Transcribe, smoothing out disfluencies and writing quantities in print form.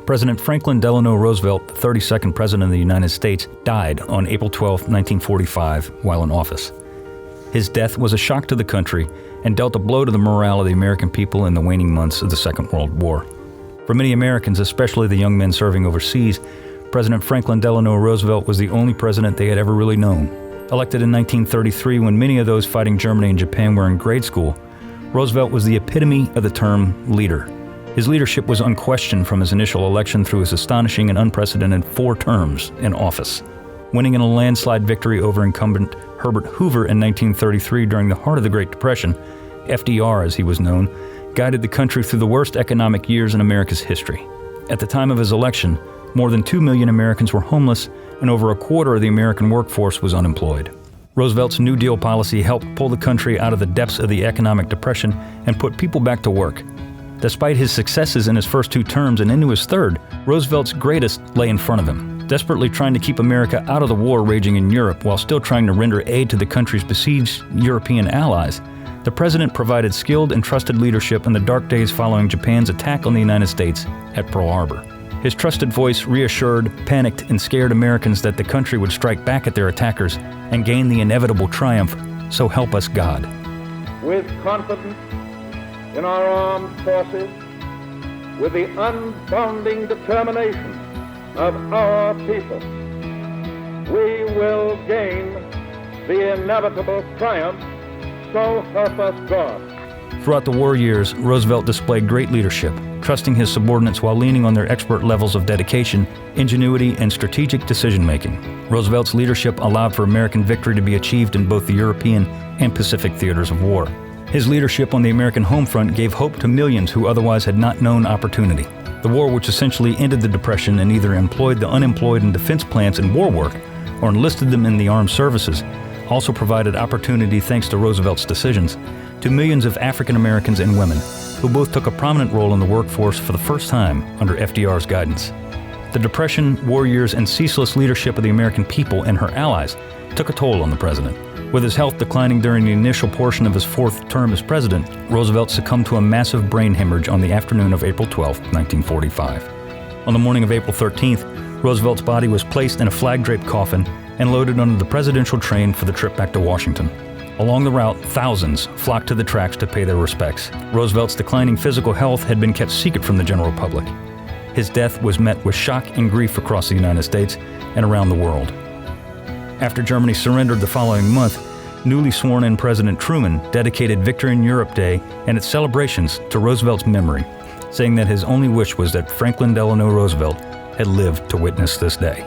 President Franklin Delano Roosevelt, the 32nd President of the United States, died on April 12, 1945, while in office. His death was a shock to the country and dealt a blow to the morale of the American people in the waning months of the Second World War. For many Americans, especially the young men serving overseas, President Franklin Delano Roosevelt was the only president they had ever really known. Elected in 1933, when many of those fighting Germany and Japan were in grade school, Roosevelt was the epitome of the term leader. His leadership was unquestioned from his initial election through his astonishing and unprecedented 4 terms in office. Winning in a landslide victory over incumbent Herbert Hoover in 1933 during the heart of the Great Depression, FDR as he was known, guided the country through the worst economic years in America's history. At the time of his election, more than 2 million Americans were homeless and over a quarter of the American workforce was unemployed. Roosevelt's New Deal policy helped pull the country out of the depths of the economic depression and put people back to work. Despite his successes in his first 2 terms and into his third, Roosevelt's greatest lay in front of him. Desperately trying to keep America out of the war raging in Europe while still trying to render aid to the country's besieged European allies, the president provided skilled and trusted leadership in the dark days following Japan's attack on the United States at Pearl Harbor. His trusted voice reassured, panicked, and scared Americans that the country would strike back at their attackers and gain the inevitable triumph, so help us God. With confidence in our armed forces, with the unbounding determination of our people, we will gain the inevitable triumph, so help us God. Throughout the war years, Roosevelt displayed great leadership, trusting his subordinates while leaning on their expert levels of dedication, ingenuity, and strategic decision-making. Roosevelt's leadership allowed for American victory to be achieved in both the European and Pacific theaters of war. His leadership on the American home front gave hope to millions who otherwise had not known opportunity. The war, which essentially ended the Depression and either employed the unemployed in defense plants and war work or enlisted them in the armed services, also provided opportunity, thanks to Roosevelt's decisions, to millions of African Americans and women, who both took a prominent role in the workforce for the first time under FDR's guidance. The Depression, war years, and ceaseless leadership of the American people and her allies took a toll on the president. With his health declining during the initial portion of his 4th term as president, Roosevelt succumbed to a massive brain hemorrhage on the afternoon of April 12, 1945. On the morning of April 13th, Roosevelt's body was placed in a flag-draped coffin and loaded onto the presidential train for the trip back to Washington. Along the route, thousands flocked to the tracks to pay their respects. Roosevelt's declining physical health had been kept secret from the general public. His death was met with shock and grief across the United States and around the world. After Germany surrendered the following month, newly sworn-in President Truman dedicated Victory in Europe Day and its celebrations to Roosevelt's memory, saying that his only wish was that Franklin Delano Roosevelt had lived to witness this day.